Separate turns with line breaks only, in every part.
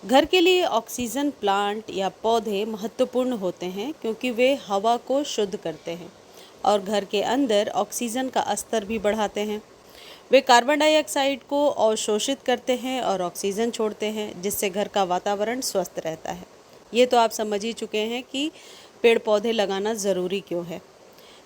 घर के लिए ऑक्सीजन प्लांट या पौधे महत्वपूर्ण होते हैं क्योंकि वे हवा को शुद्ध करते हैं और घर के अंदर ऑक्सीजन का स्तर भी बढ़ाते हैं। वे कार्बन डाइऑक्साइड को अवशोषित करते हैं और ऑक्सीजन छोड़ते हैं, जिससे घर का वातावरण स्वस्थ रहता है। ये तो आप समझ ही चुके हैं कि पेड़ पौधे लगाना ज़रूरी क्यों है।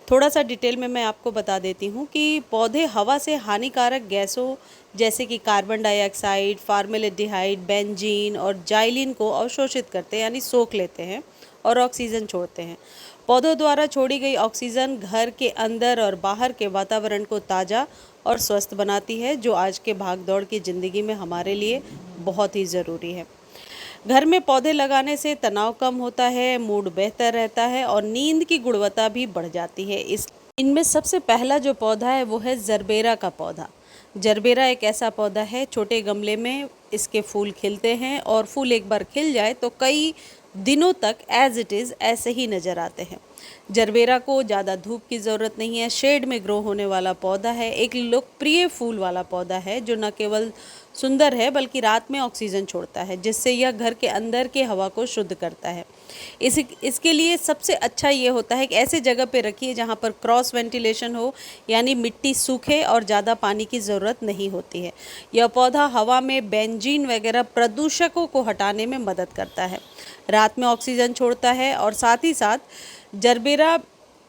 थोड़ा सा डिटेल में मैं आपको बता देती हूँ कि पौधे हवा से हानिकारक गैसों जैसे कि कार्बन डाइऑक्साइड, फॉर्मेल्डिहाइड, बेंजीन और जाइलिन को अवशोषित करते हैं, यानी सोख लेते हैं और ऑक्सीजन छोड़ते हैं। पौधों द्वारा छोड़ी गई ऑक्सीजन घर के अंदर और बाहर के वातावरण को ताज़ा और स्वस्थ बनाती है, जो आज के भागदौड़ की ज़िंदगी में हमारे लिए बहुत ही ज़रूरी है। घर में पौधे लगाने से तनाव कम होता है, मूड बेहतर रहता है और नींद की गुणवत्ता भी बढ़ जाती है। इस इनमें सबसे पहला जो पौधा है वो है जरबेरा का पौधा। जरबेरा एक ऐसा पौधा है, छोटे गमले में इसके फूल खिलते हैं और फूल एक बार खिल जाए तो कई दिनों तक एज इट इज़ ऐसे ही नज़र आते हैं। जरबेरा को ज़्यादा धूप की ज़रूरत नहीं है, शेड में ग्रो होने वाला पौधा है, एक लोकप्रिय फूल वाला पौधा है जो न केवल सुंदर है बल्कि रात में ऑक्सीजन छोड़ता है, जिससे यह घर के अंदर के हवा को शुद्ध करता है। इसके लिए सबसे अच्छा ये होता है कि ऐसे जगह पे रखिए जहाँ पर क्रॉस वेंटिलेशन हो, यानी मिट्टी सूखे और ज़्यादा पानी की ज़रूरत नहीं होती है। यह पौधा हवा में बेंजीन वगैरह प्रदूषकों को हटाने में मदद करता है, रात में ऑक्सीजन छोड़ता है और साथ ही साथ जरबेरा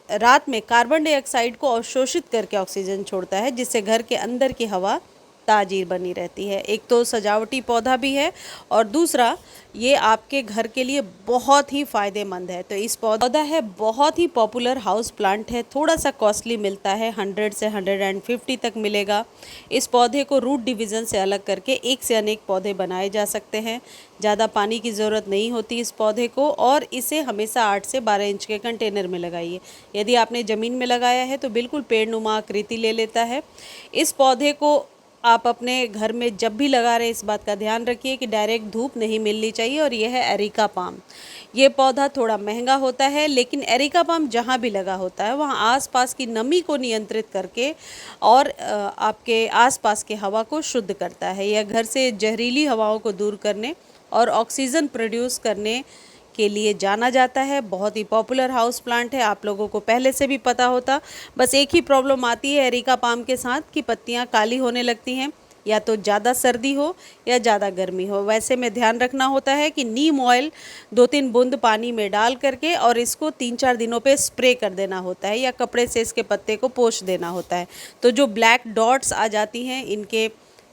रात में कार्बन डाइऑक्साइड को अवशोषित करके ऑक्सीजन छोड़ता है, जिससे घर के अंदर की हवा ताज़ी बनी रहती है। एक तो सजावटी पौधा भी है और दूसरा ये आपके घर के लिए बहुत ही फ़ायदेमंद है। तो इस पौधा है बहुत ही पॉपुलर हाउस प्लांट है, थोड़ा सा कॉस्टली मिलता है, 100 से 150 तक मिलेगा। इस पौधे को रूट डिवीज़न से अलग करके एक से अनेक पौधे बनाए जा सकते हैं। ज़्यादा पानी की ज़रूरत नहीं होती इस पौधे को और इसे हमेशा 8 से 12 इंच के कंटेनर में लगाइए। यदि आपने ज़मीन में लगाया है तो बिल्कुल पेड़नुमा आकृति ले लेता है। इस पौधे को आप अपने घर में जब भी लगा रहे इस बात का ध्यान रखिए कि डायरेक्ट धूप नहीं मिलनी चाहिए। और यह है एरिका पाम। ये पौधा थोड़ा महंगा होता है, लेकिन एरिका पाम जहाँ भी लगा होता है वहाँ आसपास की नमी को नियंत्रित करके और आपके आसपास के हवा को शुद्ध करता है। यह घर से जहरीली हवाओं को दूर करने और ऑक्सीजन प्रोड्यूस करने के लिए जाना जाता है। बहुत ही पॉपुलर हाउस प्लांट है, आप लोगों को पहले से भी पता होता। बस एक ही प्रॉब्लम आती है एरिका पाम के साथ कि पत्तियां काली होने लगती हैं, या तो ज़्यादा सर्दी हो या ज़्यादा गर्मी हो। वैसे में ध्यान रखना होता है कि नीम ऑयल 2-3 बूंद पानी में डाल करके और इसको 3-4 दिनों पे स्प्रे कर देना होता है या कपड़े से इसके पत्ते को पोंछ देना होता है, तो जो ब्लैक डॉट्स आ जाती हैं इनके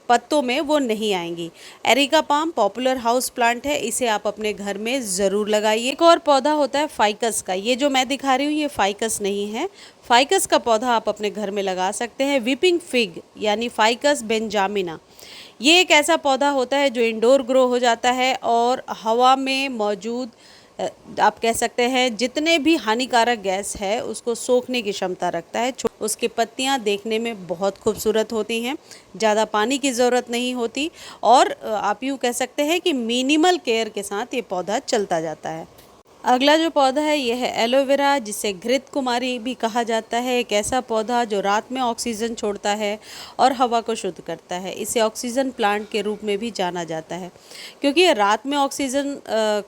पत्तों में वो नहीं आएंगी। Areca palm popular house plant है, इसे आप अपने घर में ज़रूर लगाइए। एक और पौधा होता है फाइकस का। ये जो मैं दिखा रही हूँ ये फाइकस नहीं है। फाइकस का पौधा आप अपने घर में लगा सकते हैं। वीपिंग फिग यानी फाइकस बेंजामिना, ये एक ऐसा पौधा होता है जो इंडोर ग्रो हो जाता है और हवा में मौजूद आप कह सकते हैं जितने भी हानिकारक गैस है उसको सोखने की क्षमता रखता है। उसकी पत्तियां देखने में बहुत खूबसूरत होती हैं, ज़्यादा पानी की ज़रूरत नहीं होती और आप यूँ कह सकते हैं कि मिनिमल केयर के साथ ये पौधा चलता जाता है। अगला जो पौधा है यह है एलोवेरा, जिसे घृत कुमारी भी कहा जाता है। एक ऐसा पौधा जो रात में ऑक्सीजन छोड़ता है और हवा को शुद्ध करता है। इसे ऑक्सीजन प्लांट के रूप में भी जाना जाता है क्योंकि ये रात में ऑक्सीजन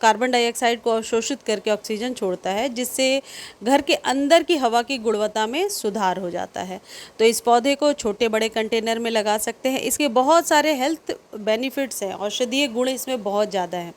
कार्बन डाइऑक्साइड को अवशोषित करके ऑक्सीजन छोड़ता है, जिससे घर के अंदर की हवा की गुणवत्ता में सुधार हो जाता है। तो इस पौधे को छोटे बड़े कंटेनर में लगा सकते हैं। इसके बहुत सारे हेल्थ बेनिफिट्स हैं, औषधीय गुण इसमें बहुत ज़्यादा हैं।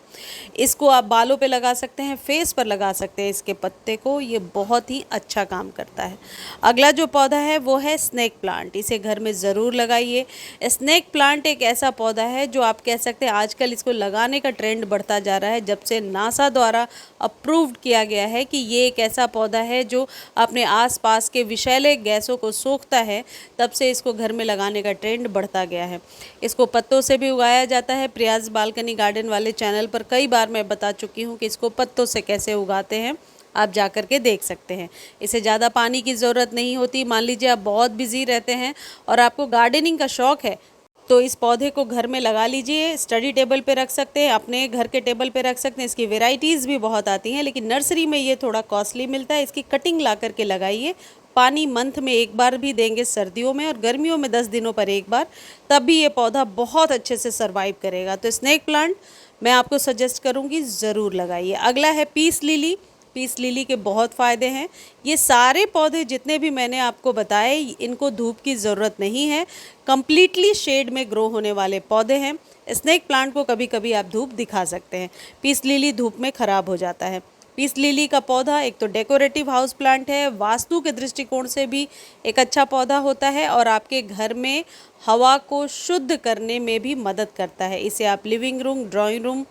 इसको आप बालों पे लगा सकते हैं, फेस पर लगा सकते हैं इसके पत्ते को, ये बहुत ही अच्छा काम करता है। अगला जो पौधा है वो है स्नेक प्लांट। इसे घर में ज़रूर लगाइए। स्नेक प्लांट एक ऐसा पौधा है जो आप कह सकते हैं आजकल इसको लगाने का ट्रेंड बढ़ता जा रहा है, जब से नासा द्वारा अप्रूव्ड किया गया है कि ये एक ऐसा पौधा है जो अपने आसपास के विषैले गैसों को सोखता है, तब से इसको घर में लगाने का ट्रेंड बढ़ता गया है। इसको पत्तों से भी उगाया जाता है। प्रियाज बालकनी गार्डन वाले चैनल पर कई बार मैं बता चुकी हूँ कि इसको पत्तों से कैसे उगाते हैं, आप जा कर के देख सकते हैं। इसे ज़्यादा पानी की ज़रूरत नहीं होती। मान लीजिए आप बहुत बिजी रहते हैं और आपको गार्डनिंग का शौक़ है, तो इस पौधे को घर में लगा लीजिए। स्टडी टेबल पे रख सकते हैं, अपने घर के टेबल पे रख सकते हैं। इसकी वेराइटीज़ भी बहुत आती हैं, लेकिन नर्सरी में ये थोड़ा कॉस्टली मिलता है। इसकी कटिंग ला करके लगाइए। पानी मंथ में एक बार भी देंगे सर्दियों में, और गर्मियों में 10 दिनों पर एक बार, तब भी ये पौधा बहुत अच्छे से सर्वाइव करेगा। तो स्नेक प्लांट मैं आपको सजेस्ट करूँगी ज़रूर लगाइए। अगला है पीस लिली। पीस लिली के बहुत फ़ायदे हैं। ये सारे पौधे जितने भी मैंने आपको बताए, इनको धूप की ज़रूरत नहीं है, कंप्लीटली शेड में ग्रो होने वाले पौधे हैं। स्नेक प्लांट को कभी कभी आप धूप दिखा सकते हैं, पीस लिली धूप में ख़राब हो जाता है। पीस लिली का पौधा एक तो डेकोरेटिव हाउस प्लांट है, वास्तु के दृष्टिकोण से भी एक अच्छा पौधा होता है और आपके घर में हवा को शुद्ध करने में भी मदद करता है। इसे आप लिविंग रूम, ड्राइंग रूम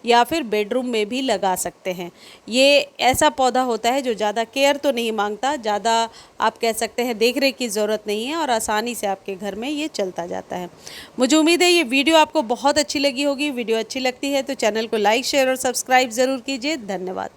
या फिर बेडरूम में भी लगा सकते हैं। ये ऐसा पौधा होता है जो ज़्यादा केयर तो नहीं मांगता, ज़्यादा आप कह सकते हैं देख रेख की ज़रूरत नहीं है और आसानी से आपके घर में ये चलता जाता है। मुझे उम्मीद है ये वीडियो आपको बहुत अच्छी लगी होगी। वीडियो अच्छी लगती है तो चैनल को लाइक, शेयर और सब्सक्राइब ज़रूर कीजिए। धन्यवाद।